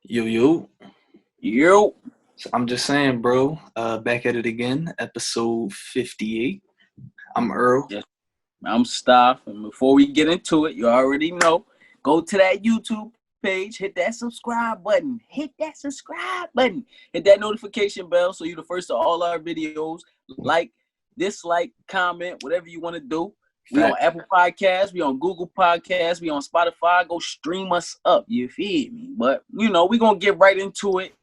Yo. Yo, So I'm just saying, bro. Back at it again, episode 58. I'm Earl. yeah, I'm Staff, and before we get into it, you already know, go to that YouTube page, hit that subscribe button, hit that notification bell so you're the first of all our videos. Like, dislike, comment, whatever you want to do. We on Fact. Apple Podcasts, we on Google Podcasts, we on Spotify. Go stream us up, you feel me? But we're gonna get right into it.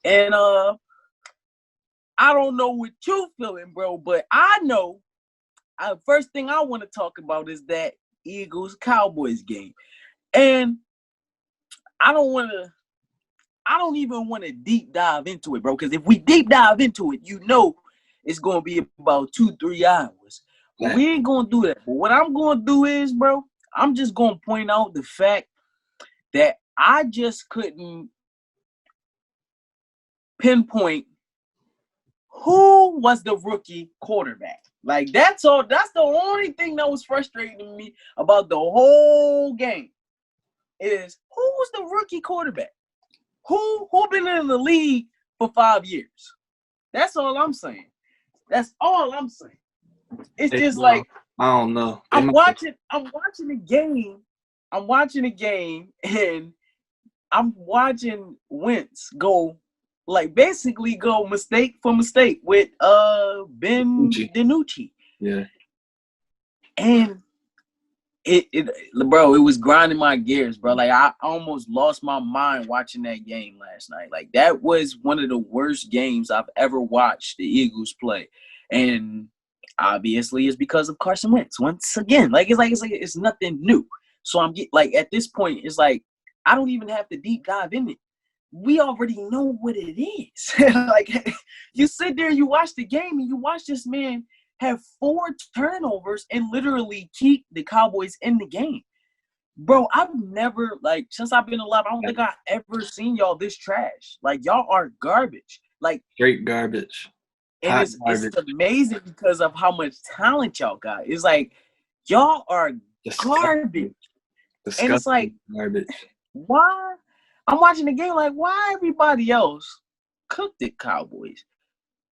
And I don't know what you feeling, bro, but I know. First thing I want to talk about is that Eagles Cowboys game, and I don't even want to deep dive into it, bro. Because if we deep dive into it, it's gonna be about 2-3 hours. But Fact. we ain't gonna do that. But what I'm gonna do is, bro, I'm just gonna point out the fact that I just couldn't pinpoint who was the rookie quarterback. Like, that's all. That's the only thing that was frustrating me about the whole game is who's the rookie quarterback? Who been in the league for 5 years? That's all I'm saying. That's all I'm saying. It's just like I don't know. I'm watching the game. And I'm watching Wentz basically go mistake for mistake with Ben DiNucci. Yeah. And bro, it was grinding my gears, bro. Like, I almost lost my mind watching that game last night. Like, that was one of the worst games I've ever watched the Eagles play. And obviously it's because of Carson Wentz. Once again, it's nothing new. So at this point, it's like I don't even have to deep dive in it. We already know what it is. Like, you sit there, you watch the game, and you watch this man have 4 turnovers and literally keep the Cowboys in the game. Bro, I've never, since I've been alive, I don't think I've ever seen y'all this trash. Like, y'all are garbage. Like, straight garbage. And it's amazing because of how much talent y'all got. It's like, y'all are garbage. Disgusting. And it's like, garbage. Why? I'm watching the game like, why everybody else cooked the Cowboys?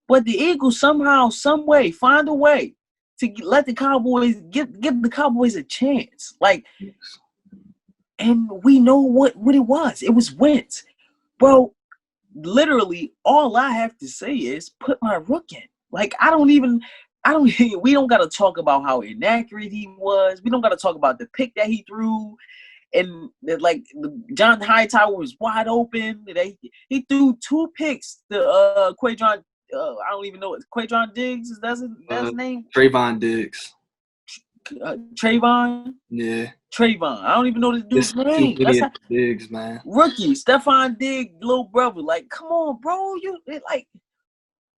But the Eagles somehow, some way, find a way to let the Cowboys give the Cowboys a chance. Like, and we know what it was. It was Wentz. Bro, literally, all I have to say is put my rook in. Like, we don't got to talk about how inaccurate he was. We don't got to talk about the pick that he threw. And John Hightower was wide open. He threw 2 picks to Quadron. I don't even know what Quadron Diggs is. That's his name. Trayvon Diggs. Trayvon. Yeah. Trayvon. I don't even know this dude's name. That's Diggs, man. Rookie Stephon Diggs, little brother. Like, come on, bro.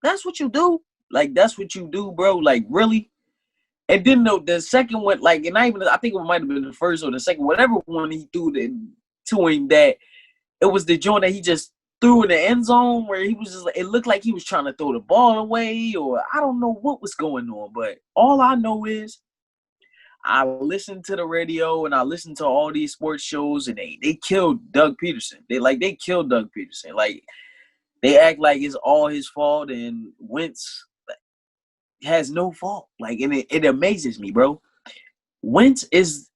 That's what you do. Like, that's what you do, bro. Like, really. And then the second one, I think it might have been the first or the second, whatever one he threw to him, that it was the joint that he just threw in the end zone where he was just, it looked like he was trying to throw the ball away, or I don't know what was going on. But all I know is I listened to the radio and I listened to all these sports shows, and they killed Doug Peterson. They killed Doug Peterson. Like, they act like it's all his fault, and Wentz has no fault. Like, and it amazes me, bro. Wentz is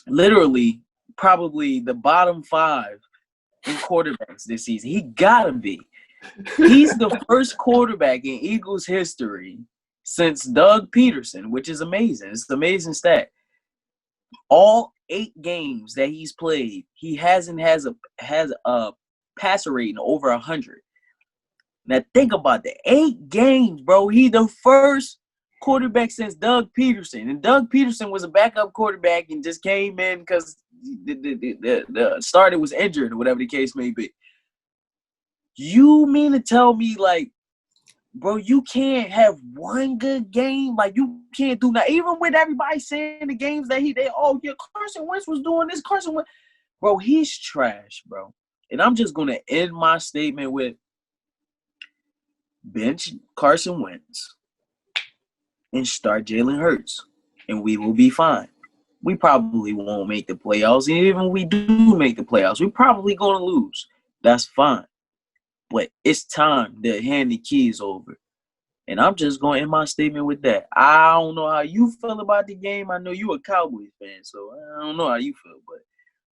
literally probably the bottom 5 in quarterbacks this season. He gotta be. He's the first quarterback in Eagles history since Doug Peterson, which is amazing. It's an amazing stat. All 8 games that he's played, he has a passer rating over 100. Now think about that. 8 games, bro. He the first quarterback since Doug Peterson. And Doug Peterson was a backup quarterback and just came in because the starter was injured or whatever the case may be. You mean to tell me, like, bro, you can't have one good game? Like, you can't do that. Even with everybody saying the games that Carson Wentz was doing this, Carson Wentz. Bro, he's trash, bro. And I'm just going to end my statement with, bench Carson Wentz and start Jalen Hurts, and we will be fine. We probably won't make the playoffs. And even if we do make the playoffs, we're probably going to lose. That's fine. But it's time to hand the keys over. And I'm just going to end my statement with that. I don't know how you feel about the game. I know you a Cowboys fan, so I don't know how you feel. But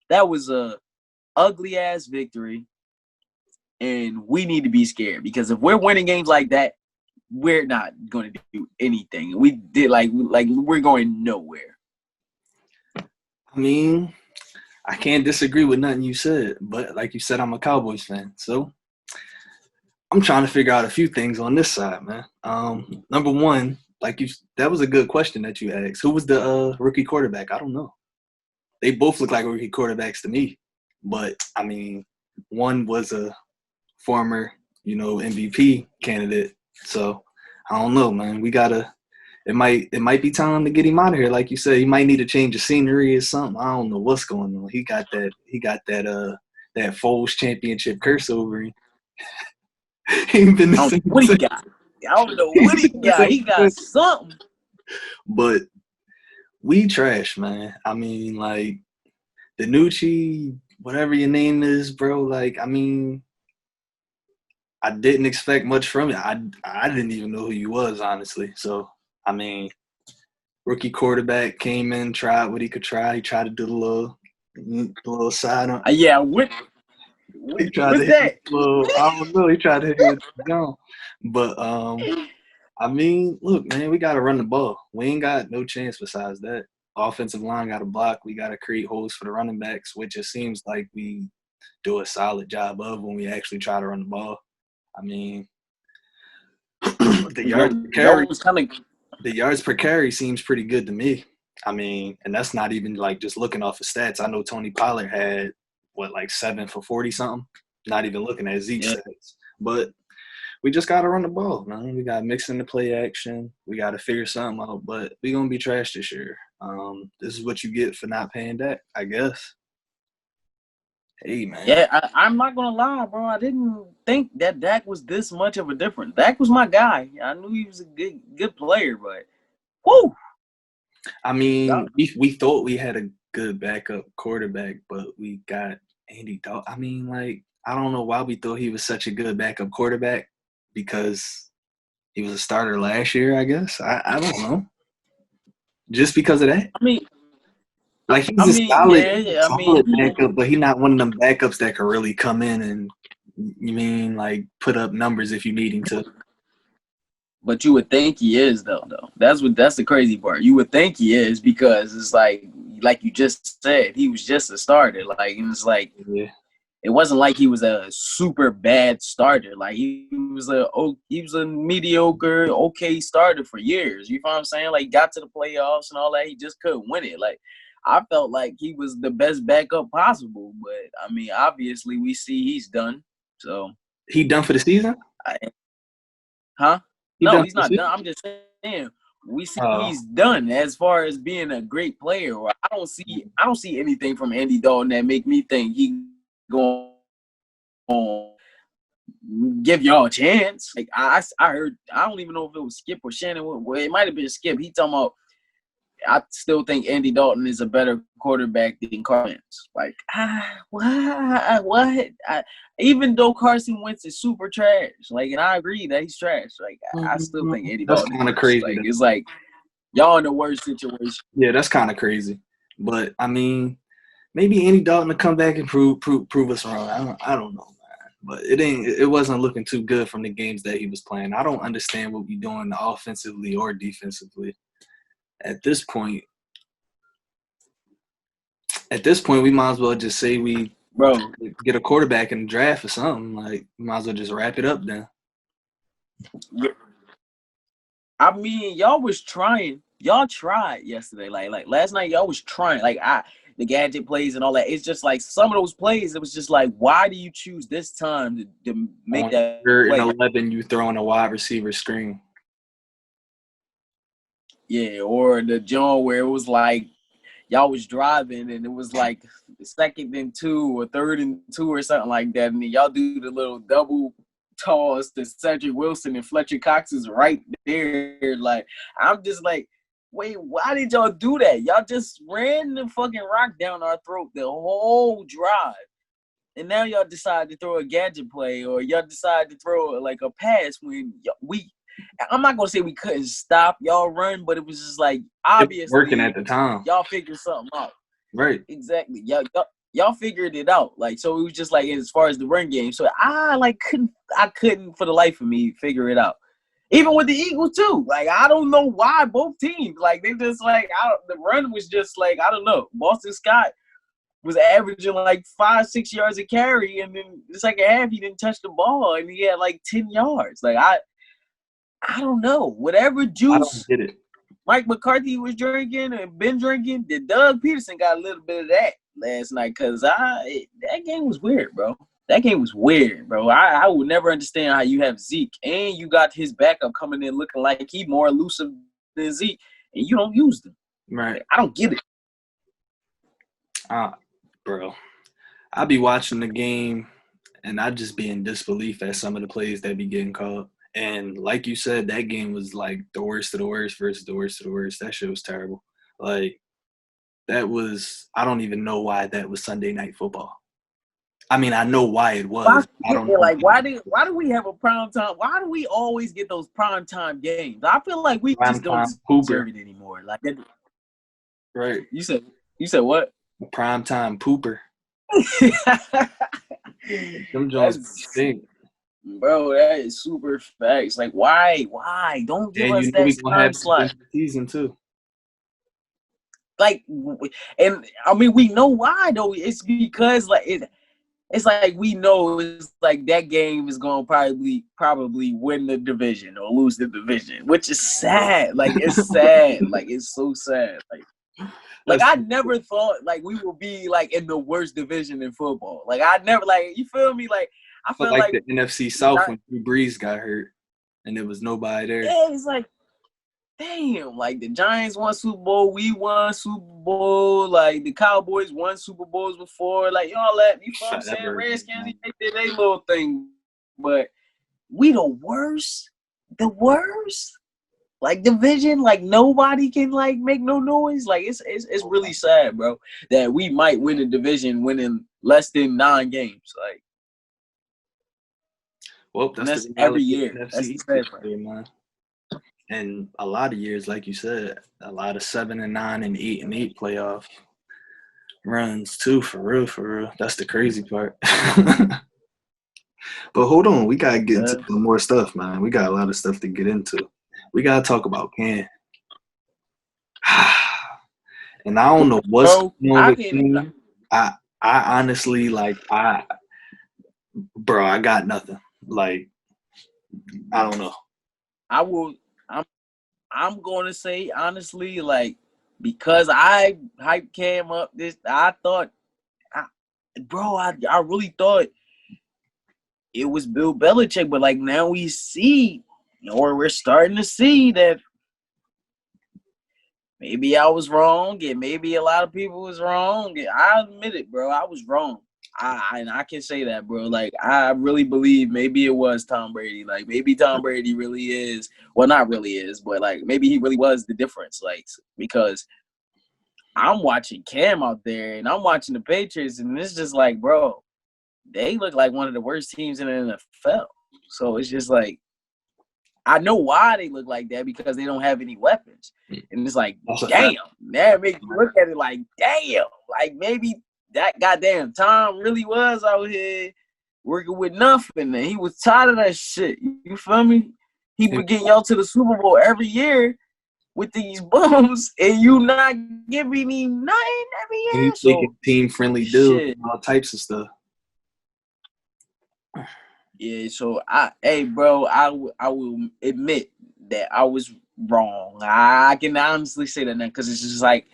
that was a ugly-ass victory. And we need to be scared. Because if we're winning games like that, we're not going to do anything. We did like we're going nowhere. I mean, I can't disagree with nothing you said, but like you said, I'm a Cowboys fan, so I'm trying to figure out a few things on this side, man. Number one, that was a good question that you asked. Who was the rookie quarterback? I don't know. They both look like rookie quarterbacks to me, but I mean, one was a former, MVP candidate, so I don't know, man. We gotta. It might be time to get him out of here, like you said. He might need to change the scenery or something. I don't know what's going on. He got that Foles championship curse over him. He ain't been the I don't same. know what he got. I don't know what he got. He got something. But we trash, man. I mean, like Danucci, whatever your name is, bro. Like, I mean, I didn't expect much from it. I didn't even know who he was, honestly. So, I mean, rookie quarterback came in, tried what he could try. He tried to do the little side on. Yeah, He tried to what's hit that? I don't know. He tried to hit me with the gun. But I mean, look, man, we gotta run the ball. We ain't got no chance besides that. Offensive line got to block. We got to create holes for the running backs, which it seems like we do a solid job of when we actually try to run the ball. I mean, the yards per carry seems pretty good to me. I mean, and that's not even like just looking off of stats. I know Tony Pollard had like 7 for 40 something. Not even looking at Zeke's stats, but we just got to run the ball, man. We got to mix in the play action. We got to figure something out, but we're going to be trash this year. This is what you get for not paying Dak, I guess. Hey, man. Yeah, I'm not going to lie, bro. I didn't think that Dak was this much of a difference. Dak was my guy. I knew he was a good player, but whoo. I mean, we thought we had a good backup quarterback, but we got Andy Dalton. I mean, like, I don't know why we thought he was such a good backup quarterback because he was a starter last year, I guess. I don't know. Just because of that? I mean, like he's a solid he, backup, but he's not one of them backups that can really come in and like put up numbers if you need him to. But you would think he is though. That's the crazy part. You would think he is because it's like you just said, he was just a starter. Like, and it's like it wasn't like he was a super bad starter. Like he was a mediocre, okay starter for years. You know what I'm saying? Like got to the playoffs and all that. He just couldn't win it. Like I felt like he was the best backup possible. But I mean, obviously we see he's done. So he done for the season? No, he's not done. I'm just saying we see he's done as far as being a great player. I don't see anything from Andy Dalton that make me think he going to give y'all a chance. Like I heard, I don't even know if it was Skip or Shannon. Well, it might have been Skip. He talking about, I still think Andy Dalton is a better quarterback than Carson Wentz. Like, what? Even though Carson Wentz is super trash, like, and I agree that he's trash. Like, I still think Andy Dalton. That's kind of crazy. Like, it's like y'all in the worst situation. Yeah, that's kind of crazy. But I mean, maybe Andy Dalton to come back and prove us wrong. I don't know, man. But it wasn't looking too good from the games that he was playing. I don't understand what we're doing offensively or defensively. At this point, we might as well just say we get a quarterback in the draft or something. Like, we might as well just wrap it up then. I mean, y'all was trying. Y'all tried yesterday. Like last night, y'all was trying. Like the gadget plays and all that. It's just like some of those plays. It was just like, why do you choose this time to make that play? In 11, you throwing a wide receiver screen. Yeah, or the John where it was like y'all was driving and it was like 2nd and 2 or 3rd and 2 or something like that, and then y'all do the little double toss to Cedric Wilson and Fletcher Cox is right there. Like, I'm just like, wait, why did y'all do that? Y'all just ran the fucking rock down our throat the whole drive. and now y'all decide to throw a gadget play or y'all decide to throw like a pass when I'm not gonna say we couldn't stop y'all run, but it was just like obviously working at the time. Y'all figured something out. Right. Exactly. Y'all figured it out. Like, so it was just like as far as the run game. So I couldn't for the life of me figure it out. Even with the Eagles too. Like, I don't know why both teams, like, they just like the run was just like, I don't know. Boston Scott was averaging like 5-6 yards a carry, and then the second half he didn't touch the ball and he had like 10 yards. Like, I don't know. Whatever juice I don't get it. Mike McCarthy was drinking and been drinking, the Doug Peterson got a little bit of that last night, because that game was weird, bro. That game was weird, bro. I would never understand how you have Zeke and you got his backup coming in looking like he more elusive than Zeke, and you don't use them. Right. Like, I don't get it. Bro, I be watching the game and I just be in disbelief at some of the plays that be getting called. And like you said, that game was like the worst of the worst versus the worst of the worst. That shit was terrible. Like, that was – I don't even know why that was Sunday Night Football. I mean, I know why it was. I don't know. Like, why do we have a prime time? Why do we always get those prime time games? I feel like we just don't deserve it anymore. Like, right. You said what? Prime time pooper. Them Jones stink. Bro, that is super facts. Like, why? Don't give us that time slot. Season too. Like, and I mean, we know why though. It's because like it's like we know it's like that game is gonna probably win the division or lose the division, which is sad. Like, it's sad. Like, it's so sad. Like I never thought like we would be like in the worst division in football. Like, I never, like, you feel me? Like, I feel like the NFC South when Drew Brees got hurt and there was nobody there. Yeah, it's like, damn, like the Giants won Super Bowl, we won Super Bowl, like the Cowboys won Super Bowls before, like y'all that, you know what I'm saying? Redskins, they did their little thing, but we the worst, like division, like nobody can like make no noise. Like it's really sad, bro, that we might win the division winning less than 9 games, like. Well, that's every year. That's the sad part. Man. And a lot of years, like you said, a lot of 7-9 and 8-8 playoff runs too. For real. That's the crazy part. But hold on, we gotta get into some more stuff, man. We got a lot of stuff to get into. We gotta talk about Cam. And I don't know what's going on with him. I honestly, like, I got nothing. Like, I don't know. I'm going to say, honestly, like, because I hyped Cam up this, I really thought it was Bill Belichick, but, like, now we see, or we're starting to see that maybe I was wrong, and maybe a lot of people was wrong. I admit it, bro. I was wrong. I can say that, bro. Like, I really believe maybe it was Tom Brady. Like, maybe Tom Brady really is. Well, not really is, but, like, maybe he really was the difference. Like, because I'm watching Cam out there, and I'm watching the Patriots, and it's just like, bro, they look like one of the worst teams in the NFL. So it's just like, I know why they look like that, because they don't have any weapons. And it's like, damn. That makes you look at it like, damn. Like, maybe that goddamn Tom really was out here working with nothing, and he was tired of that shit. You feel me? He would get y'all to the Super Bowl every year with these bums, and you not giving him nothing every year. He's taking team-friendly deals, all types of stuff. Yeah, so I will admit that I was wrong. I can honestly say that now, because it's just like,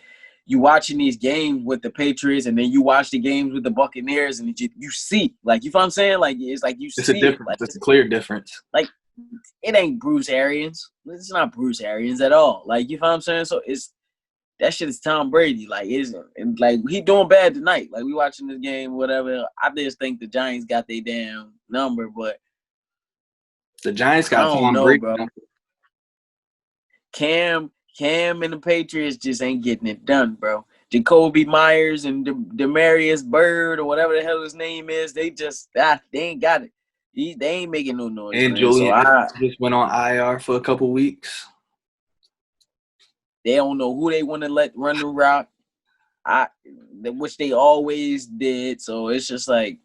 you watching these games with the Patriots, and then you watch the games with the Buccaneers, and you see, like, you know what I'm saying? Like, it's like you see. It's a difference. Like, it's a clear difference. Like, it ain't Bruce Arians. It's not Bruce Arians at all. Like, you know what I'm saying? So that shit is Tom Brady. Like, and like, he doing bad tonight. Like, we watching this game, whatever. I just think the Giants got their damn number, but the Giants got Tom Brady, bro. Cam and the Patriots just ain't getting it done, bro. Jacoby Myers and Demarius Bird or whatever the hell his name is, they ain't got it. They ain't making no noise, And man. So Julian just went on IR for a couple weeks. They don't know who they want to let run the rock. Which they always did. So it's just like,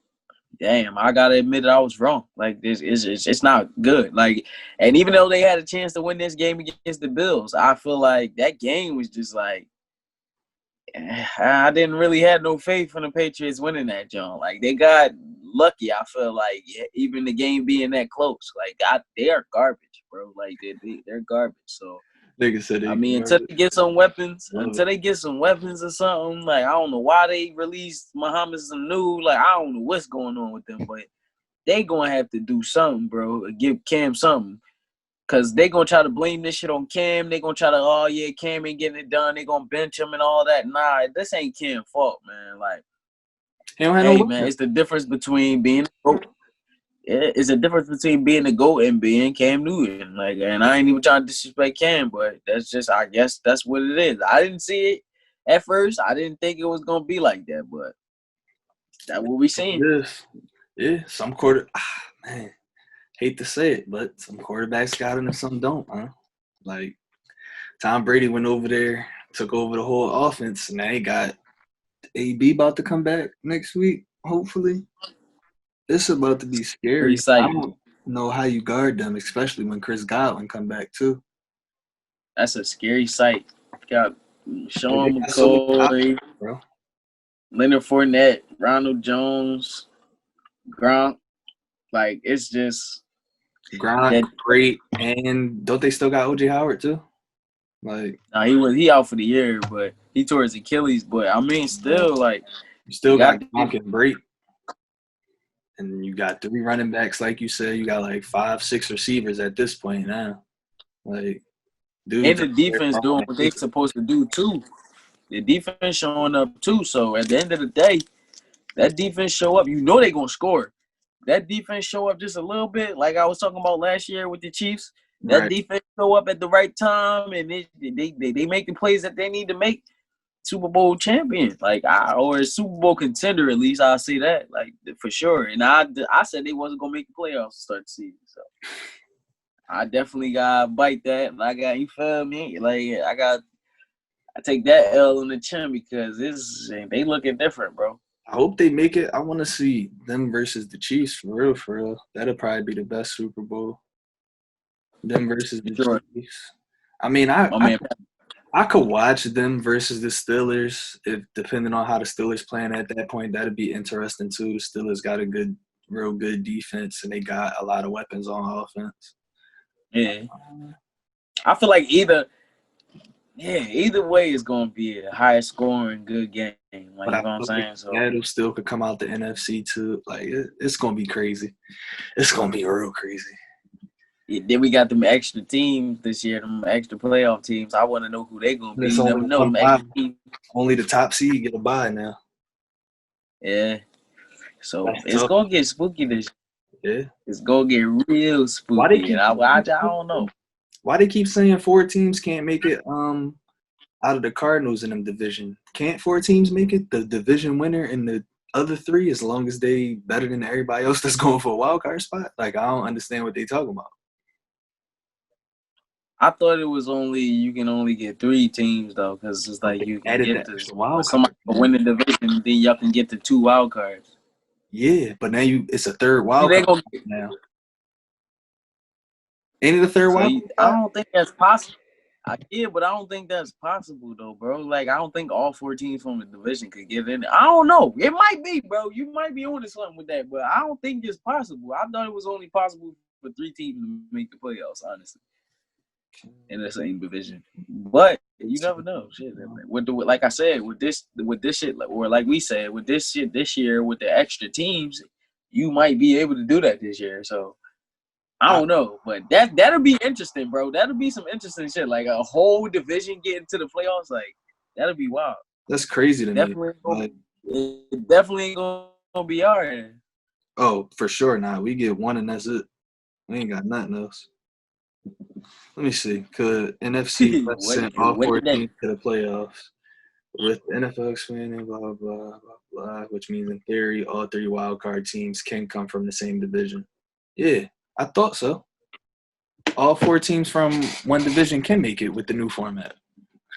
damn, I gotta admit that I was wrong. Like this it's not good. Like, and even though they had a chance to win this game against the Bills, I feel like that game was just like, I didn't really have no faith in the Patriots winning that, John. Like they got lucky. I feel like even the game being that close, like they are garbage, bro. Like they're garbage. So. Nigga said I mean, until they get some weapons, or something, like I don't know why they released Muhammad Sanu. Like I don't know what's going on with them, but they gonna have to do something, bro. Give Cam something, cause they gonna try to blame this shit on Cam. They gonna try to, oh yeah, Cam ain't getting it done. They gonna bench him and all that. Nah, this ain't Cam's fault, man. Like, hey, man, it's the difference between being. It's a difference between being a GOAT and being Cam Newton. Like, and I ain't even trying to disrespect Cam, but that's just, I guess that's what it is. I didn't see it at first. I didn't think it was gonna be like that, but that's what we seen. Yeah, some man, hate to say it, but some quarterbacks got it and some don't, huh? Like Tom Brady went over there, took over the whole offense, and now he got AB about to come back next week, hopefully. It's about to be scary. I don't know how you guard them, especially when Chris Godwin come back too. That's a scary sight. Got Sean McCoy, bro. Leonard Fournette, Ronald Jones, Gronk. Like, it's just Gronk, great, and don't they still got OJ Howard too? Like, he out for the year, but he tore his Achilles. But I mean, still, like, you still got Gronk and Brate. And you got 3 running backs, like you said. You got like 5, 6 receivers at this point now. Like, dude. And the defense doing what they're supposed to do too. The defense showing up too. So at the end of the day, that defense show up. You know they're gonna score. That defense show up just a little bit, like I was talking about last year with the Chiefs. That defense show up at the right time, and they make the plays that they need to make. Super Bowl champion, or a Super Bowl contender, at least I'll say that, like, for sure. And I said they wasn't gonna make the playoffs to start the season, so I definitely gotta bite that. You feel me? Like I take that L on the chin because they looking different, bro. I hope they make it. I want to see them versus the Chiefs for real, for real. That'll probably be the best Super Bowl. Them versus the Chiefs. I mean, I could watch them versus the Steelers, if depending on how the Steelers playing at that point. That'd be interesting too. The Steelers got a real good defense, and they got a lot of weapons on offense. Yeah, I feel like either way is gonna be a high scoring, good game. Like, you know what I'm saying? So Seattle still could come out the NFC too. Like it's gonna be crazy. It's gonna be real crazy. Then we got them extra teams this year, them extra playoff teams. I want to know who they gonna be. You never know. Only the top seed get a bye now. Yeah. So it's gonna get spooky this year. Yeah. It's gonna get real spooky. I don't know. Why they keep saying 4 teams can't make it out of the Cardinals in them division? Can't 4 teams make it? The division winner and the other 3, as long as they better than everybody else that's going for a wild card spot? Like, I don't understand what they talking about. I thought it was you can only get 3 teams though, because it's like you can get somebody win the division, then y'all can get the 2 wild cards. Yeah, but now it's a third wild card now. Ain't it a third wild card? I don't think that's possible. But I don't think that's possible though, bro. Like, I don't think all 4 teams from the division could get in. I don't know. It might be, bro. You might be onto something with that, but I don't think it's possible. I thought it was only possible for 3 teams to make the playoffs, honestly, in the same division. But you never know. Shit, like I said, with this shit, or like we said, with this shit this year, with the extra teams, you might be able to do that this year. So I don't know, but that'll be interesting, bro. That'll be some interesting shit. Like a whole division getting to the playoffs, like that'll be wild. That's crazy to me. It definitely ain't gonna be ours. Oh, for sure not. We get 1 and that's it. We ain't got nothing else. Let me see. Could NFC send all 4 teams to the playoffs? with the NFL expanding, blah, blah, blah, blah, which means in theory, all 3 wild card teams can come from the same division. Yeah, I thought so. All 4 teams from one division can make it with the new format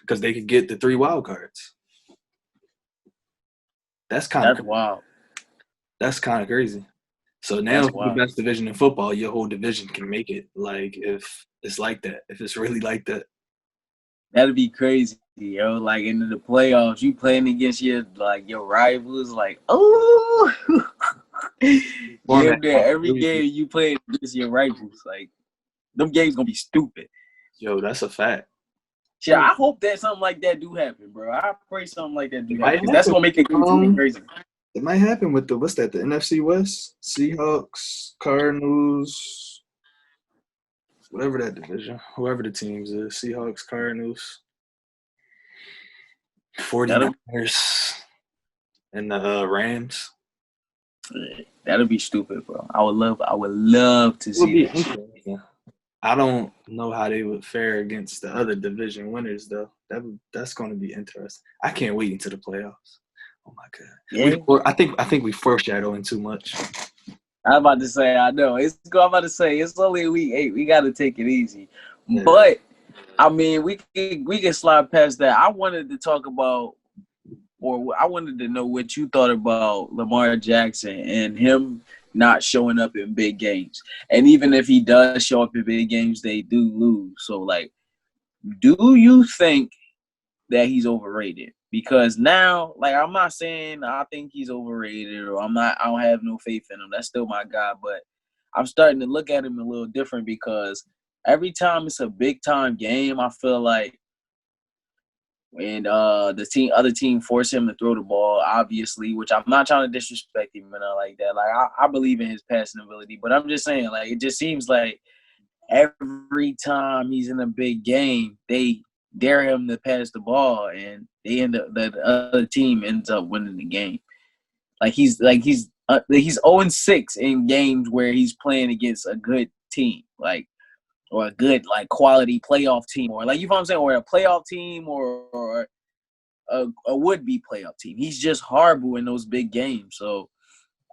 because they could get the 3 wild cards. That's kind That's of wild. that's kind of crazy. So now, That's if the wild. best division in football, your whole division can make it. Like if it's like that, if it's really like that. That'd be crazy, yo. Like into the playoffs, you playing against your rivals. Like, oh, Format, damn near every game you play against your rivals. Like, them games gonna be stupid. yo, that's a fact. Shit, I hope that something like that do happen, bro. I pray something like that do It happen might because that's happen. gonna make it crazy. It might happen with the what's that? The NFC West, Seahawks, Cardinals, whatever that division, whoever the teams is, Seahawks, Cardinals, 49ers, and the Rams. That'll be stupid, bro. I would love to It would see be that. interesting. I don't know how they would fare against the other division winners, though. That's going to be interesting. I can't wait until the playoffs. Oh my god! Yeah. I think we foreshadowing too much. I'm about to say, I know. I'm about to say it's only week 8. We got to take it easy. Yeah. But I mean, we can slide past that. I wanted to talk about, or I wanted to know what you thought about Lamar Jackson and him not showing up in big games. And even if he does show up in big games, they do lose. So, like, do you think that he's overrated? Because now, like, I'm not saying I think he's overrated or I don't have no faith in him. That's still my guy. But I'm starting to look at him a little different because every time it's a big time game, I feel like and the other team force him to throw the ball, obviously, which I'm not trying to disrespect him and like that. Like I believe in his passing ability, but I'm just saying, like, it just seems like every time he's in a big game, they dare him to pass the ball, and the other team ends up winning the game. He's 0-6 in games where he's playing against a good team, or a good quality playoff team, or you know what I'm saying, or a playoff team, or a would-be playoff team. He's just horrible in those big games. So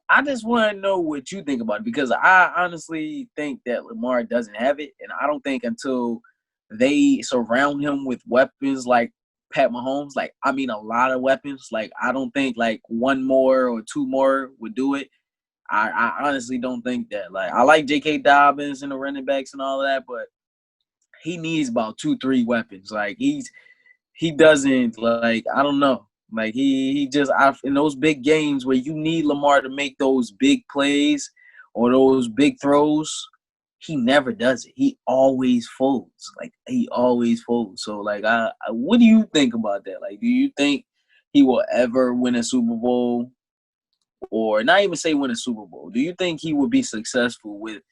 I just want to know what you think about it, because I honestly think that Lamar doesn't have it, and I don't think until they surround him with weapons like Pat Mahomes, a lot of weapons. I don't think one more or two more would do it. I honestly don't think that. I like J.K. Dobbins and the running backs and all of that, but he needs about 2-3 weapons. He doesn't, I don't know. He just in those big games where you need Lamar to make those big plays or those big throws, he never does it. He always folds. He always folds. So what do you think about that? Do you think he will ever win a Super Bowl? Or not even say win a Super Bowl. Do you think he would be successful with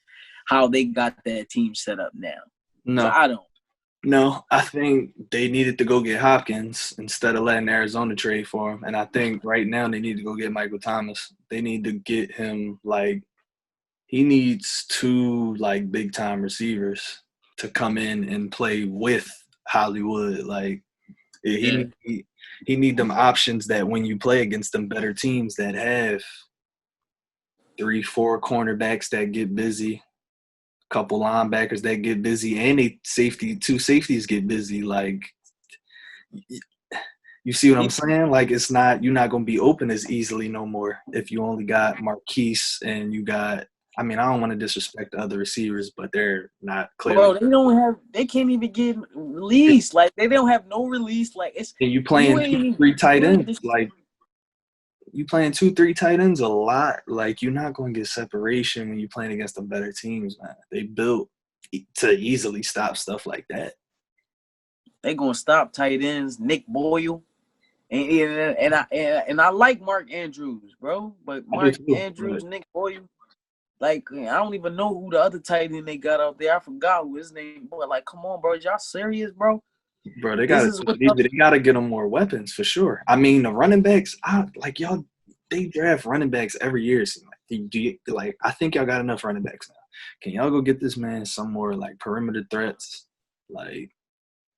how they got that team set up now? No, I don't. No, I think they needed to go get Hopkins instead of letting Arizona trade for him. And I think right now they need to go get Michael Thomas. They need to get him he needs 2 big time receivers to come in and play with Hollywood. He need them options that when you play against them better teams that have 3-4 cornerbacks that get busy, couple linebackers that get busy, and 2 safeties get busy. You see what I'm saying? It's not, you're not going to be open as easily no more if you only got Marquise and you got, I don't want to disrespect the other receivers, but they're not clearly. Bro, they can't even get released. They don't have no release. And you playing 2-3 tight ends. You playing 2-3 tight ends a lot. You're not going to get separation when you're playing against the better teams, man. They built to easily stop stuff like that. They gonna stop tight ends, Nick Boyle, and I like Mark Andrews, bro. But Mark Andrews, Nick Boyle, I don't even know who the other tight end they got out there. I forgot who his name. Boy, come on, bro, y'all serious, bro? Bro, they gotta get them more weapons for sure. The running backs, they draft running backs every year. So I think y'all got enough running backs now. Can y'all go get this man some more perimeter threats?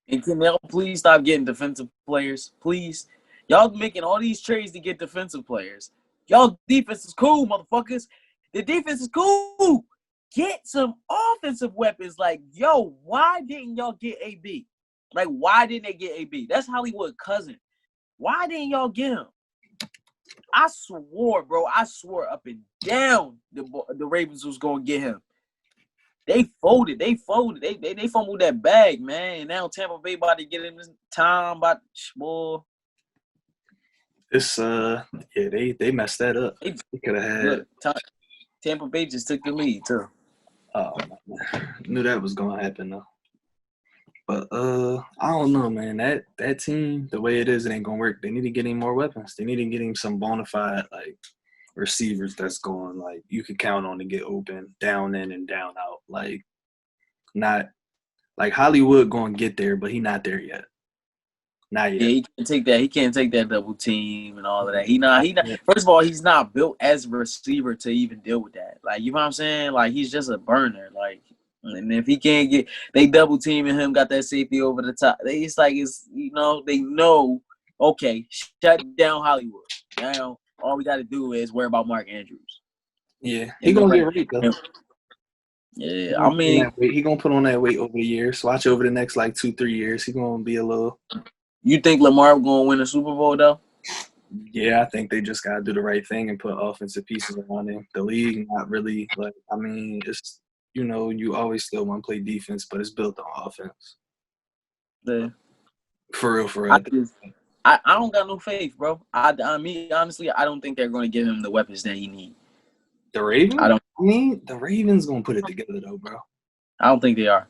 And can y'all please stop getting defensive players, please? Y'all making all these trades to get defensive players. Y'all defense is cool, motherfuckers. The defense is cool. Get some offensive weapons. Like, yo, why didn't y'all get AB? Like, why didn't they get AB? That's Hollywood cousin. Why didn't y'all get him? I swore, bro. I swore up and down the Ravens was going to get him. They folded. They fumbled that bag, man. And now Tampa Bay about to get him this time. Boy. It's they messed that up. They could have had. Look, Tampa Bay just took the lead too. Oh man, knew that was gonna happen though. But I don't know, man. That team, the way it is, it ain't gonna work. They need to get him more weapons. They need to get him some bona fide like receivers that's going like you could count on to get open, down in and down out. Like not like Hollywood gonna get there, but he not there yet. Not yet. Yeah, he can't take that. He can't take that double team and all of that. He not. First of all, he's not built as a receiver to even deal with that. Like, you know what I'm saying? Like, he's just a burner. Like, and if he can't get, they double teaming him, got that safety over the top. It's like they know. Okay, shut down Hollywood. Now all we got to do is worry about Mark Andrews. Yeah, he gonna get right though. Yeah, I mean, he gonna put on that weight over the years. Watch over the next like 2-3 years. He gonna be a little. You think Lamar going to win a Super Bowl, though? Yeah, I think they just got to do the right thing and put offensive pieces around him. The league, not really. Like, I mean, it's, you always still want to play defense, but it's built on offense. Yeah. For real. I don't got no faith, bro. I mean, honestly, I don't think they're going to give him the weapons that he needs. The Ravens? The Ravens going to put it together, though, bro. I don't think they are.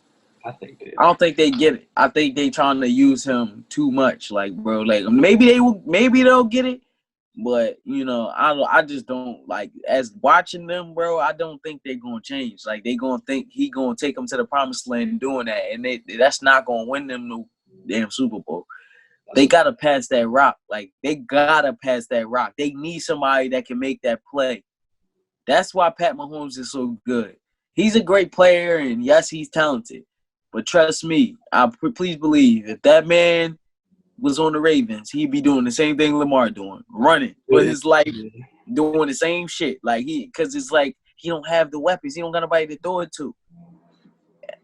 I don't think they get it. I think they trying to use him too much. Like, bro, like maybe they'll get it, but I just don't like as watching them, bro. I don't think they're gonna change. Like they gonna think he gonna take them to the promised land doing that, and that's not gonna win them no damn Super Bowl. They gotta pass that rock. Like they gotta pass that rock. They need somebody that can make that play. That's why Pat Mahomes is so good. He's a great player, and yes, he's talented. But trust me, please believe, if that man was on the Ravens, he'd be doing the same thing Lamar doing, running for his life, doing the same shit. Like because it's like he don't have the weapons, he don't got nobody to throw it to.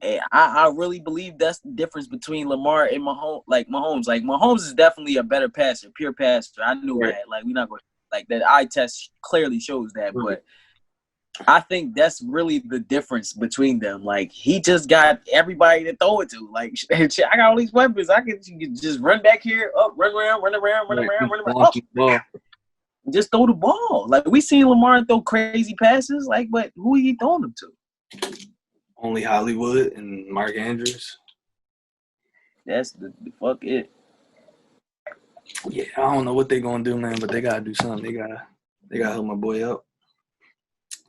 And I really believe that's the difference between Lamar and Mahomes. Like Mahomes is definitely a better passer, pure passer. I knew that. Like we're not going like that. Eye test clearly shows that, but. I think that's really the difference between them. Like, he just got everybody to throw it to. Like, I got all these weapons. I can just run back here, up, run around. Just throw the ball. Like, we seen Lamar throw crazy passes. Like, but who are you throwing them to? Only Hollywood and Mark Andrews. That's the fuck it. Yeah, I don't know what they're going to do, man, but they got to do something. They got to help my boy out.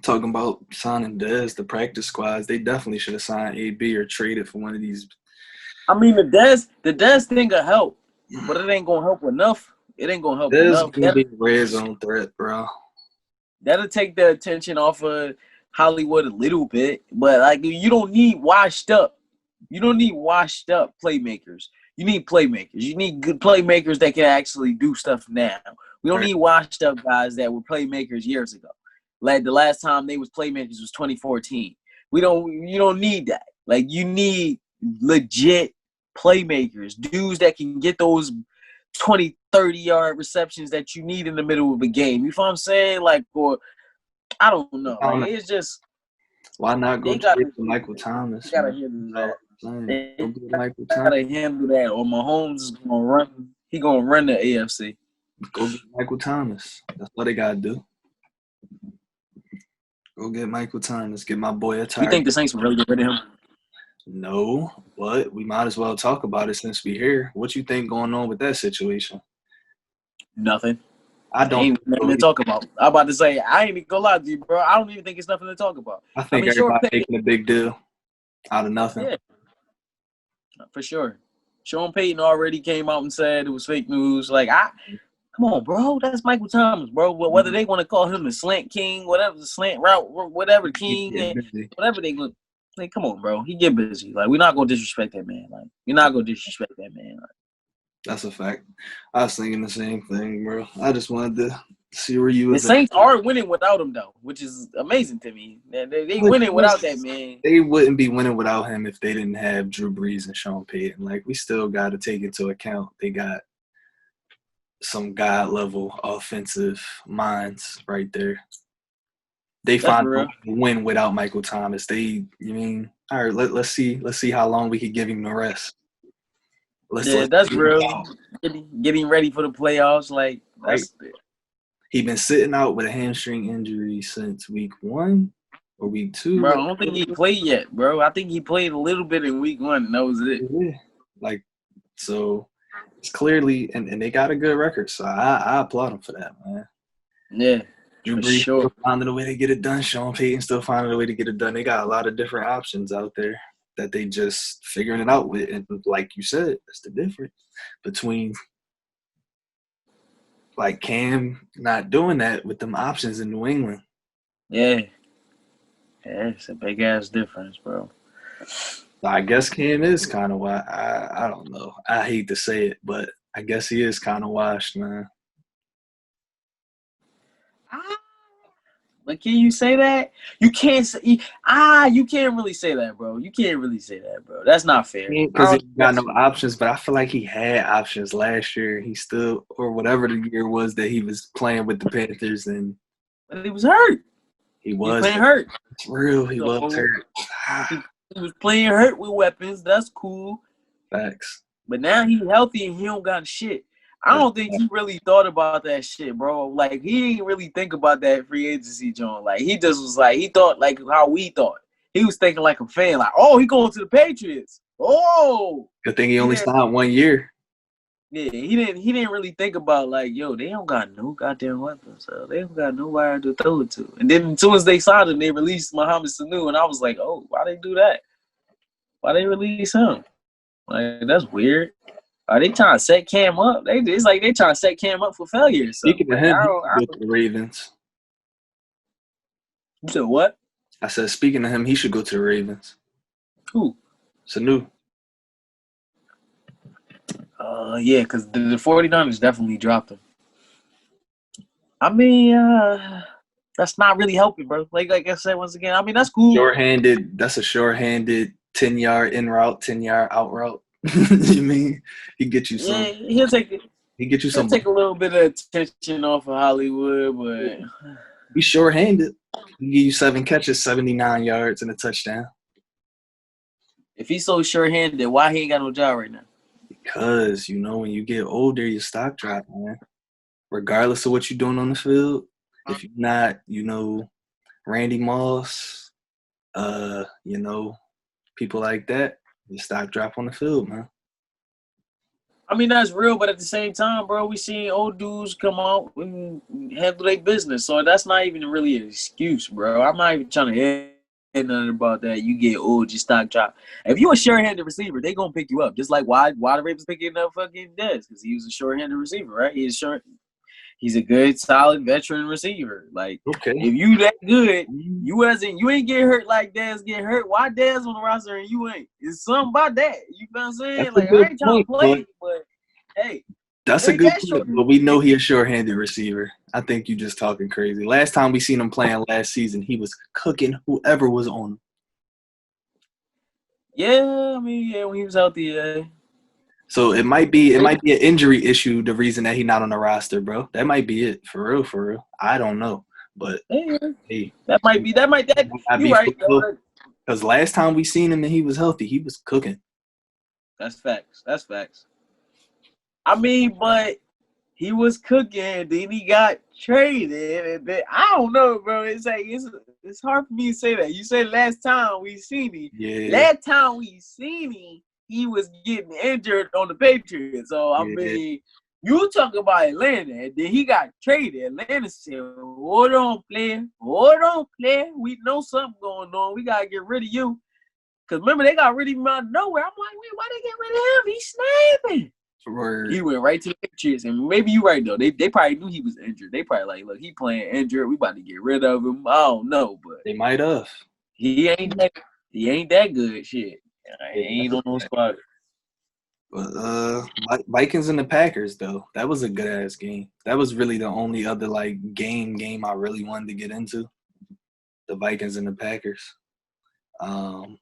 Talking about signing Dez, the practice squads, they definitely should have signed AB or traded for one of these. I mean, the Dez thing will help, but it ain't gonna help enough. It ain't gonna help enough. Dez gonna be a red zone threat, bro. That'll take the attention off of Hollywood a little bit, but like you don't need washed up. You don't need washed up playmakers. You need playmakers. You need good playmakers that can actually do stuff now. We don't need washed up guys that were playmakers years ago. Like the last time they was playmakers was 2014. You don't need that. Like you need legit playmakers, dudes that can get those 20, 30-yard receptions that you need in the middle of a game. You know what I'm saying? Like, or I don't know. Like it's just why not go to Michael Thomas? They gotta handle that. They gotta handle that. Or Mahomes is gonna run. He gonna run the AFC. Go get Michael Thomas. That's what they gotta do. Go get Michael Thomas. Get my boy a target. You think the Saints will really get rid of him? No, but we might as well talk about it since we're here. What you think going on with that situation? Nothing. I don't. Ain't nothing to talk about. I'm about to say, I ain't even gonna lie to you, bro. I don't even think it's nothing to talk about. I think everybody making a big deal out of nothing. Yeah, for sure. Sean Payton already came out and said it was fake news. Like, come on, bro. That's Michael Thomas, bro. Whether they want to call him the slant king, whatever, the slant route, whatever king, whatever they look. Like, come on, bro. He get busy. Like, we're not gonna disrespect that man. Like, you're not gonna disrespect that man. Like, That's a fact. I was thinking the same thing, bro. I just wanted to see where you The was at. Saints are winning without him, though, which is amazing to me. They winning without that man. They wouldn't be winning without him if they didn't have Drew Brees and Sean Payton. Like, we still got to take into account they got some god level offensive minds right there. They That's find a real. way to win without Michael Thomas. You mean, all right, let's see how long we could give him the rest. That's real. Getting ready for the playoffs, like right. that's He been sitting out with a hamstring injury since week 1 or week 2. bro. I don't think he played yet, bro. I think he played a little bit in week 1, and that was it. Yeah. Like, so it's clearly, and they got a good record, so I applaud him for that, man. Yeah, Drew Brees still finding a way to get it done. Sean Payton still finding a way to get it done. They got a lot of different options out there that they just figuring it out with. And like you said, that's the difference between like Cam not doing that with them options in New England. Yeah, it's a big ass difference, bro. I guess Cam is kind of why. I don't know. I hate to say it, but I guess he is kind of washed, man. But can you say that? You can't say you can't really say that, bro. You can't really say that, bro. That's not fair. Because he got no options, but I feel like he had options last year. He still, or whatever the year was that he was playing with the Panthers, and he was hurt. He was playing hurt. It's real. He was hurt. He was playing hurt with weapons. That's cool. Facts. But now he's healthy and he don't got shit. I don't think he really thought about that shit, bro. Like, he didn't really think about that free agency, John. Like, he just was like, he thought like how we thought. He was thinking like a fan, like, oh, he going to the Patriots. Oh. Good thing he only signed 1 year. Yeah, he didn't really think about like, yo, they don't got no goddamn weapons, so they don't got nowhere to throw it to. And then as soon as they signed him, they released Mohamed Sanu, and I was like, oh, why they do that? Why they release him? Like, that's weird. Are they trying to set Cam up? It's like they trying to set Cam up for failure. Speaking of him, he should go to the Ravens. You said what? I said, speaking of him, he should go to the Ravens. Who? Sanu. Yeah, because the 49ers definitely dropped him. I mean, that's not really helping, bro. Like I said, once again, I mean, that's cool. That's a short-handed 10-yard in route, 10-yard out route. You mean he get you some? Yeah, he'll take it. He get you some. Take a little bit of attention off of Hollywood, but he's short-handed. He give you 7 catches, 79 yards, and a touchdown. If he's so short-handed, why he ain't got no job right now? Because when you get older, your stock drop, man. Regardless of what you're doing on the field, if you're not, Randy Moss, people like that, your stock drop on the field, man. I mean, that's real, but at the same time, bro, we seen old dudes come out and handle their business. So that's not even really an excuse, bro. I'm not even trying to hear nothing about that. You get old, your stock drop. If you a short-handed receiver, they gonna pick you up. Just like why the Ravens picking up fucking Dez, because he was a short-handed receiver, right? He's a good, solid veteran receiver. Like, if you that good, you ain't get hurt like Dez get hurt. Why Dez on the roster and you ain't? It's something about that. You know what I'm saying? That's like, I ain't trying to play, but hey. That's a good point, but we know he a short-handed receiver. I think you just talking crazy. Last time we seen him playing last season, he was cooking whoever was on him. Yeah, I mean, when he was out there. So it might be an injury issue, the reason that he's not on the roster, bro. That might be it. For real. I don't know. But hey, that might be you right. Because last time we seen him and he was healthy, he was cooking. That's facts. I mean, but he was cooking, then he got traded, and then I don't know, bro. It's like it's hard for me to say that. You said last time we seen him. Yeah. Last time we seen him, he was getting injured on the Patriots. So I mean, you talk about Atlanta, and then he got traded. Atlanta said, "Hold on, player. We know something going on. We gotta get rid of you." Cause remember they got rid of him out of nowhere. I'm like, wait, why they get rid of him? He's snapping. Word. He went right to the Patriots, and maybe you're right though. They probably knew he was injured. They probably like, look, he playing injured. We about to get rid of him. I don't know, but they might have. He ain't that good. Shit, he ain't on no spot. Vikings and the Packers though. That was a good ass game. That was really the only other like game I really wanted to get into. The Vikings and the Packers. Um,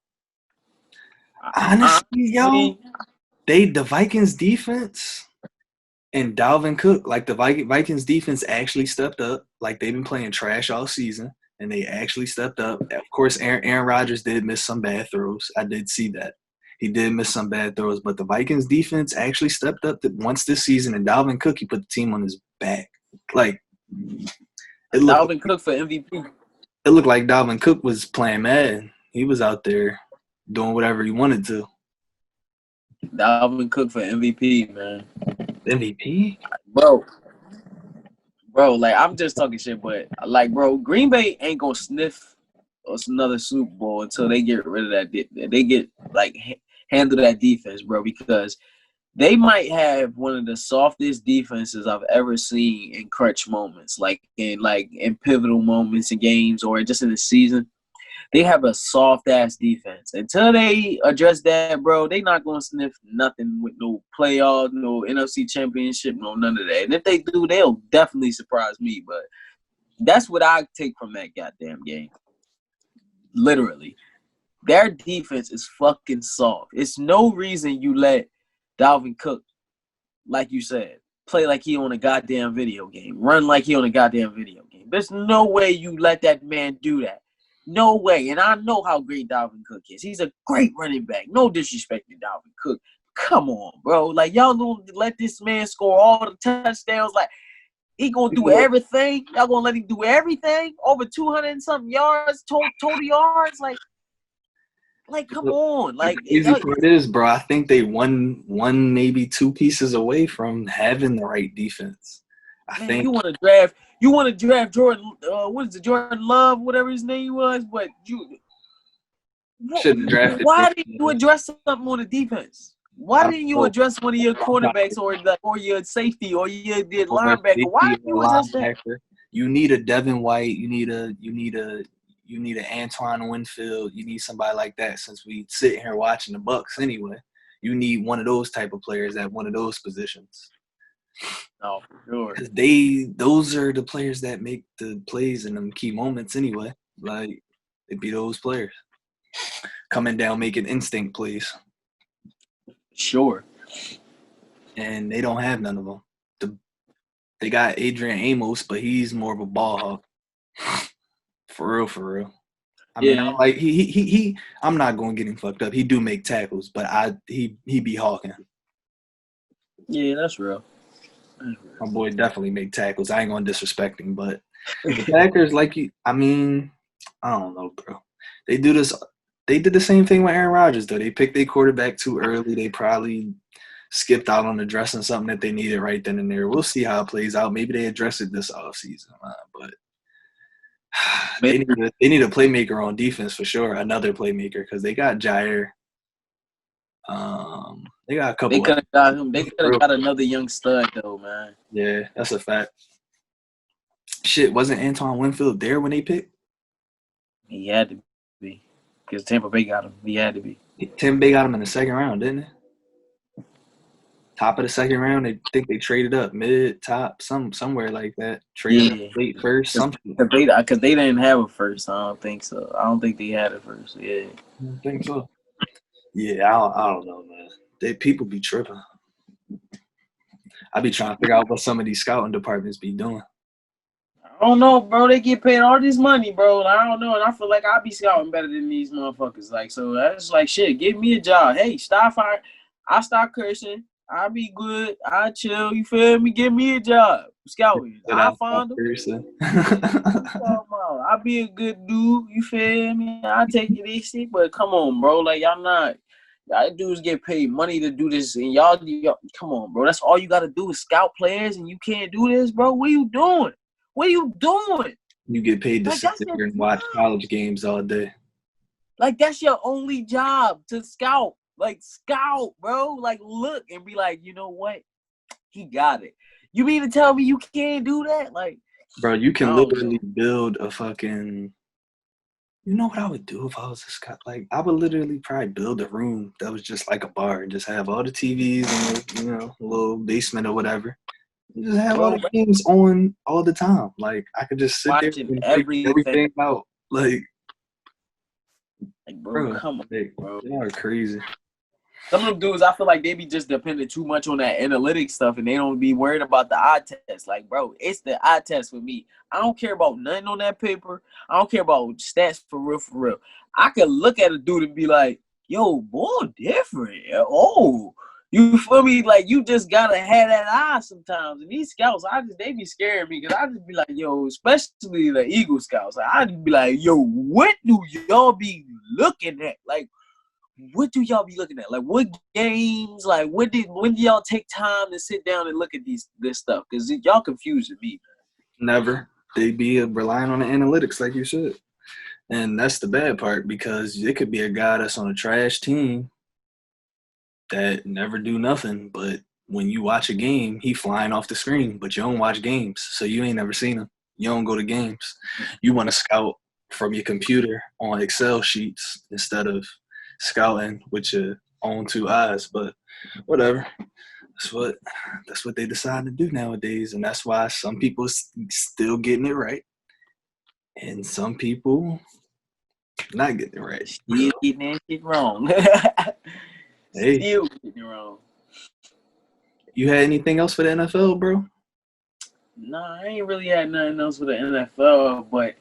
honestly, yo, the Vikings defense and Dalvin Cook, like the Vikings defense actually stepped up. Like they've been playing trash all season, and they actually stepped up. Of course, Aaron Rodgers did miss some bad throws. I did see that. He did miss some bad throws, but the Vikings defense actually stepped up once this season, and Dalvin Cook, he put the team on his back. Like Dalvin Cook for MVP. It looked like Dalvin Cook was playing Madden. He was out there doing whatever he wanted to. Dalvin Cook for MVP, man. MVP? Bro, like, I'm just talking shit, but, like, bro, Green Bay ain't going to sniff another Super Bowl until they get rid of that. They get, like, handle that defense, bro, because they might have one of the softest defenses I've ever seen in crunch moments, like in pivotal moments in games or just in the season. They have a soft-ass defense. Until they address that, bro, they not going to sniff nothing with no playoff, no NFC championship, no none of that. And if they do, they'll definitely surprise me. But that's what I take from that goddamn game. Literally. Their defense is fucking soft. It's no reason you let Dalvin Cook, like you said, play like he on a goddamn video game, run like he on a goddamn video game. There's no way you let that man do that. No way. And I know how great Dalvin Cook is. He's a great running back. No disrespect to Dalvin Cook. Come on, bro. Like, y'all don't let this man score all the touchdowns. Like, he going to do everything. Y'all going to let him do everything? Over 200 and something yards, total yards? Like, come on. Like, the crazy part is, bro, I think they one maybe two pieces away from having the right defense. I think you want to draft Jordan. What is it, Jordan Love, whatever his name was? But you shouldn't have drafted. Why didn't you address something on the defense? Why didn't you address one of your cornerbacks or your safety or your linebacker? Why didn't you address that? You need a Devin White. You need an Antoine Winfield. You need somebody like that. Since we sit here watching the Bucks anyway, you need one of those type of players at one of those positions. Oh, for sure. Because those are the players that make the plays in them key moments anyway. Like, it'd be those players coming down making instinct plays. Sure. And they don't have none of them. They got Adrian Amos, but he's more of a ball hawk. For real. I mean, I'm like he I'm not gonna get him fucked up. He do make tackles, but he be hawking. Yeah, that's real. My boy definitely make tackles. I ain't gonna disrespect him, but the Packers, I don't know, bro. They did the same thing with Aaron Rodgers, though. They picked their quarterback too early. They probably skipped out on addressing something that they needed right then and there. We'll see how it plays out. Maybe they address it this offseason, but they need a playmaker on defense for sure. Another playmaker, because they got Jair. They got a couple. They could have got him. They could have got another young stud though, man. Yeah, that's a fact. Shit, wasn't Antoine Winfield there when they picked? He had to be, because Tampa Bay got him. He had to be. Tampa Bay got him in the second round, didn't they? Top of the second round, they traded up mid, top, somewhere like that. Traded up late first, something. Because they didn't have a first. I don't think so. I don't think they had a first. Yeah, I don't think so. Yeah, I don't know, man. People be tripping. I be trying to figure out what some of these scouting departments be doing. I don't know, bro. They get paid all this money, bro. I don't know, and I feel like I be scouting better than these motherfuckers. Like, so that's like shit. Give me a job. Hey, stop firing. I stop cursing. I be good. I chill. You feel me? Give me a job. Scouting. I find them. I be a good dude. You feel me? I take it easy, but come on, bro. Like, y'all dudes get paid money to do this, and y'all come on, bro. That's all you got to do is scout players, and you can't do this, bro. What are you doing? What are you doing? You get paid to sit there and watch college games all day. Like, that's your only job, to scout. Like, scout, bro. Like, look and be like, you know what? He got it. You mean to tell me you can't do that? Like, bro, you can literally build a fucking You know what I would do if I was a scout? Like, I would literally probably build a room that was just like a bar and just have all the TVs in the, a little basement or whatever. And just have all Bro, the games on all the time. Like, I could just sit there watching and figure everything. everything out. Like, Like, bro, bro, come on, like, bro. y'all are crazy. Some of them dudes, I feel like they be just dependent too much on that analytics stuff, and they don't be worried about the eye test. Like, bro, it's the eye test for me. I don't care about nothing on that paper. I don't care about stats for real, for real. I could look at a dude and be like, yo, boy, different. Oh, you feel me? Like, you just gotta have that eye sometimes. And these scouts, they be scaring me because I just be like, yo, especially the Eagle scouts. Like, I just be like, yo, what do y'all be looking at? Like, what do y'all be looking at? Like, what games? Like, when do y'all take time to sit down and look at this stuff? Because y'all confusing me. Never. They be relying on the analytics, like you said. And that's the bad part because it could be a guy that's on a trash team that never do nothing, but when you watch a game, he flying off the screen, but you don't watch games, so you ain't never seen him. You don't go to games. You want to scout from your computer on Excel sheets instead of scouting with your own two eyes, but whatever. That's what they decide to do nowadays, and that's why some people still getting it right, and some people not getting it right. Still getting that shit wrong. Hey, Still getting it wrong. you had anything else for the NFL, bro? Nah, I ain't really had nothing else for the NFL, but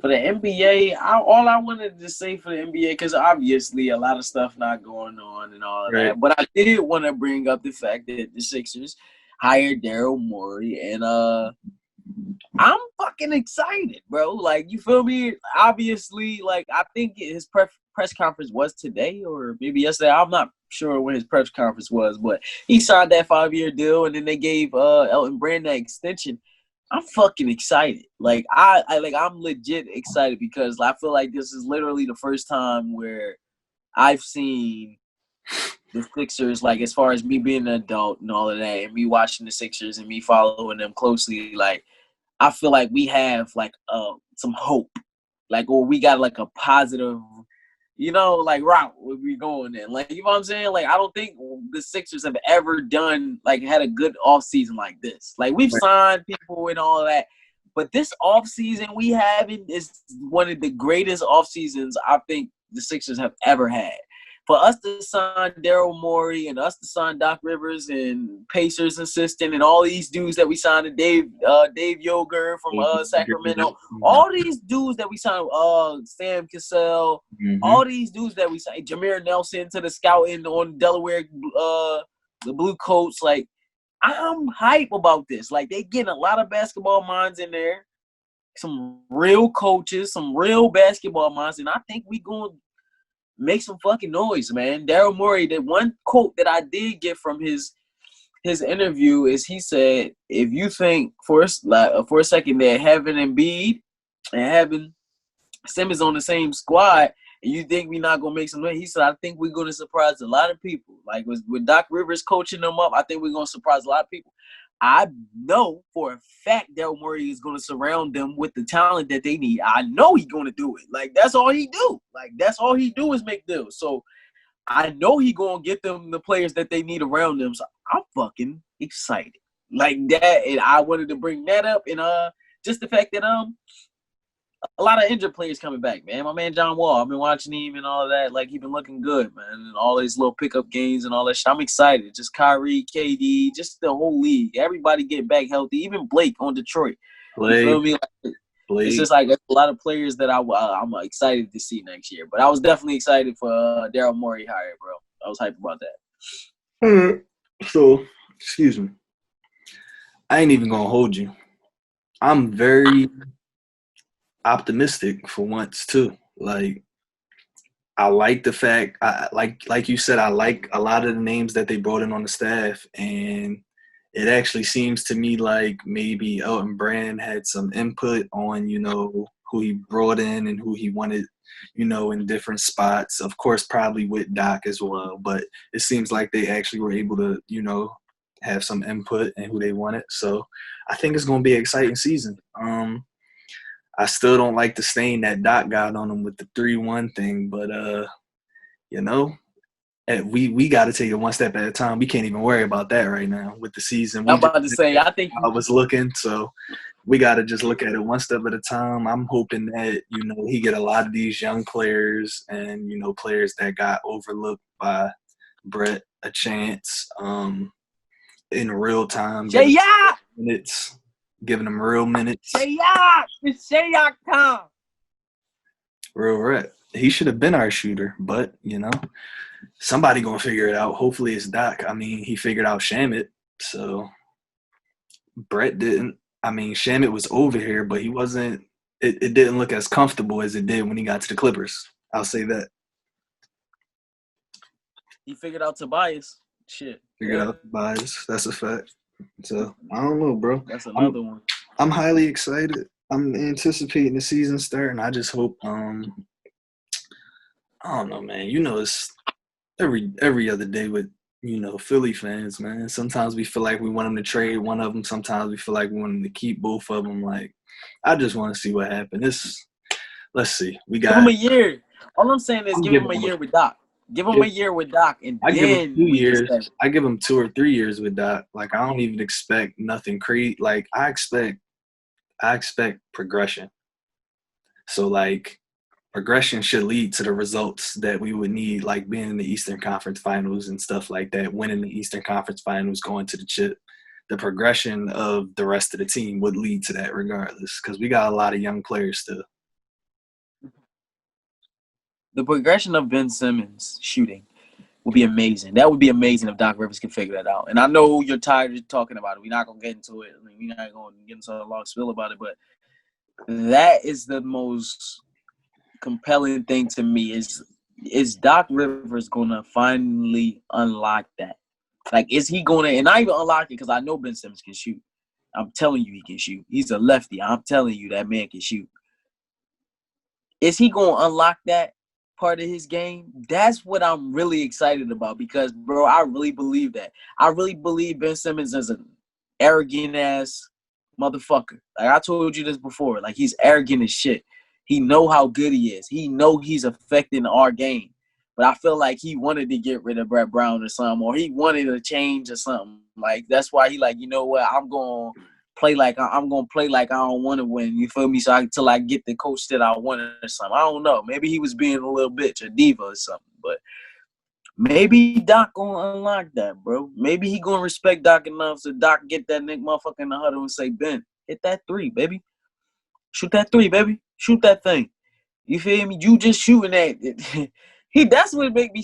for the NBA, all I wanted to say for the NBA, because obviously a lot of stuff not going on and all of Right. that, but I did want to bring up the fact that the Sixers hired Daryl Morey, and I'm fucking excited, bro. Like, you feel me? Obviously, like, I think his press conference was today or maybe yesterday. I'm not sure when his press conference was, but he signed that 5-year deal, and then they gave Elton Brand that extension. I'm fucking excited. Like, I'm legit excited because I feel like this is literally the first time where I've seen the Sixers, like, as far as me being an adult and all of that, and me watching the Sixers and me following them closely, like, I feel like we have like some hope, like, or we got like a positive, like, route where we going in. Like, you know what I'm saying? Like, I don't think the Sixers have ever had a good off season like this. Like, we've signed people and all that, but this off season we having is one of the greatest off seasons I think the Sixers have ever had. For us to sign Daryl Morey and us to sign Doc Rivers and Pacers assistant and all these dudes that we signed, Dave Yoger from Sacramento, all these dudes that we signed, Sam Cassell, all these dudes that we signed, Jameer Nelson to the scouting on Delaware, the Blue Coats. Like, I'm hype about this. Like, they getting a lot of basketball minds in there, some real coaches, some real basketball minds, and I think we going to make some fucking noise, man. Daryl Morey, the one quote that I did get from his interview is he said, if you think for a second that having Embiid and having Simmons on the same squad, and you think we're not going to make some noise, he said, I think we're going to surprise a lot of people. Like, with Doc Rivers coaching them up, I think we're going to surprise a lot of people. I know for a fact Daryl Morey is going to surround them with the talent that they need. I know he's going to do it. Like, that's all he do. Like, that's all he do is make deals. So I know he going to get them the players that they need around them. So I'm fucking excited. Like that, and I wanted to bring that up. And just the fact that a lot of injured players coming back, man. My man John Wall, I've been watching him and all of that. Like, he been looking good, man. And all these little pickup games and all that shit. I'm excited. Just Kyrie, KD, just the whole league. Everybody getting back healthy. Even Blake on Detroit. You feel me? Like, it's just like a lot of players that I'm excited to see next year. But I was definitely excited for Daryl Morey hire, bro. I was hyped about that. So, excuse me. I ain't even gonna hold you. I'm very optimistic for once too. Like, I like the fact, like you said, I like a lot of the names that they brought in on the staff, and it actually seems to me like maybe Elton Brand had some input on, who he brought in and who he wanted, in different spots. Of course, probably with Doc as well, but it seems like they actually were able to, have some input in who they wanted. So I think it's going to be an exciting season. I still don't like the stain that Doc got on him with the 3-1 thing, but you know, we got to take it one step at a time. We can't even worry about that right now with the season. I'm We just about to say, I think I was looking, so we got to just look at it one step at a time. I'm hoping that he get a lot of these young players and players that got overlooked by Brett a chance in real time, minutes, giving them real minutes. It's Shayak time. Real rep. He should have been our shooter, but somebody gonna figure it out. Hopefully it's Doc. I mean, he figured out Shamit, so Brett didn't. I mean, Shamit was over here, but he wasn't. It didn't look as comfortable as it did when he got to the Clippers. I'll say that. He figured out Tobias. Shit. Figured out Tobias. That's a fact. So I don't know, bro. That's another one. I'm highly excited. I'm anticipating the season starting. I just hope. I don't know, man. It's every other day with Philly fans, man. Sometimes we feel like we want them to trade one of them. Sometimes we feel like we want them to keep both of them. Like, I just want to see what happens. Let's see. We got give him a year. All I'm saying is give him a year with Doc. Give him a year with Doc, and I give him 2 years. I give him 2 or 3 years with Doc. Like, I don't even expect nothing crazy. Like, I expect progression. So, like, progression should lead to the results that we would need, like being in the Eastern Conference Finals and stuff like that, winning the Eastern Conference Finals, going to the chip. The progression of the rest of the team would lead to that regardless, because we got a lot of young players still. The progression of Ben Simmons shooting would be amazing. That would be amazing if Doc Rivers could figure that out. And I know you're tired of talking about it. We're not going to get into it. I mean, we're not going to get into a long spiel about it, but that is the most compelling thing to me is Doc Rivers gonna finally unlock that? Like, is he gonna, and not even unlock it because I know Ben Simmons can shoot. I'm telling you he can shoot. He's a lefty. I'm telling you that man can shoot. Is he gonna unlock that part of his game? That's what I'm really excited about because, bro, I really believe that. I really believe Ben Simmons is an arrogant ass motherfucker. Like I told you this before. Like he's arrogant as shit. He know how good he is. He know he's affecting our game. But I feel like he wanted to get rid of Brett Brown or something, or he wanted to change or something. Like that's why he like, you know what? I'm gonna play like I don't want to win. You feel me? So until I get the coach that I want or something. I don't know. Maybe he was being a little bitch, a diva or something. But maybe Doc gonna unlock that, bro. Maybe he gonna respect Doc enough so Doc get that nigga motherfucker in the huddle and say, Ben, hit that 3, baby. Shoot that 3, baby. Shoot that thing. You feel me? You just shooting that. That's what make me.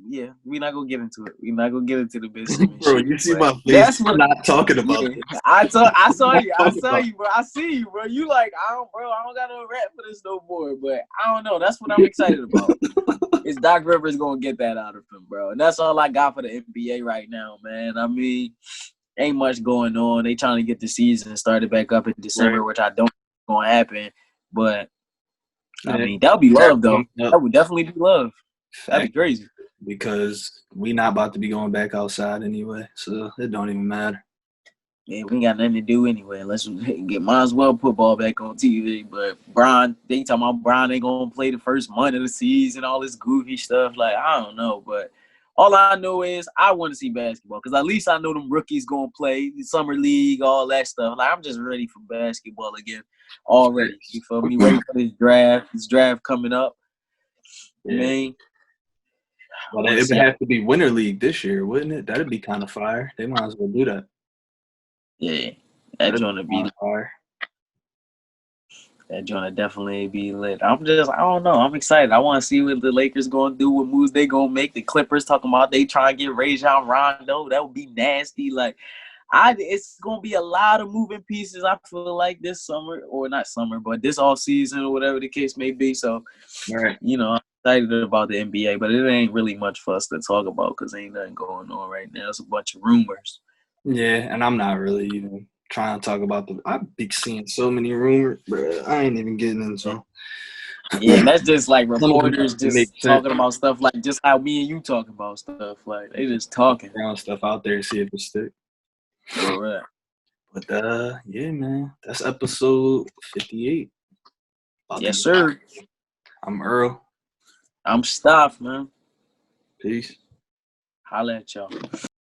Yeah, we're not gonna get into it. We're not gonna get into the business. Bro, shit, you see my face. That's what, I'm not talking about yeah. this. I saw you. I saw you, bro. I see you, bro. You like, I don't got no rap for this no more. But I don't know. That's what I'm excited about. Is Doc Rivers gonna get that out of him, bro? And that's all I got for the NBA right now, man. I mean, ain't much going on. They trying to get the season started back up in December, which I don't think is gonna happen. But I mean, that would be love, though. That would definitely be love. That'd be crazy. Because we not about to be going back outside anyway, so it don't even matter. Yeah, we ain't got nothing to do anyway. Unless we might as well put ball back on TV. But Bron, they talking about Bron ain't gonna play the first month of the season, all this goofy stuff. Like, I don't know, but all I know is I want to see basketball because at least I know them rookies gonna play the summer league, all that stuff. Like, I'm just ready for basketball again already. You feel me? Ready for this draft. This draft coming up. Yeah. Man. Well, it would have to be Winter League this year, wouldn't it? That'd be kind of fire. They might as well do that. Yeah, that joint would be fire. That joint would definitely be lit. I don't know. I'm excited. I want to see what the Lakers going to do, what moves they going to make. The Clippers talking about they trying to get Rajon Rondo. That would be nasty. Like, it's going to be a lot of moving pieces, I feel like, this summer. Or not summer, but this off season or whatever the case may be. So, right. I'm excited about the NBA, but it ain't really much for us to talk about because ain't nothing going on right now. It's a bunch of rumors. Yeah, and I'm not really even trying to talk about I be seeing so many rumors, bro. I ain't even getting into them. Yeah, that's just like reporters just talking about stuff like just how me and you talking about stuff. Like, they just talking. Throwing stuff out there to see if it stick. All right. But, yeah, man, that's episode 58. Yes, sir. I'm Earl. I'm Staff, man. Peace. Holla at y'all.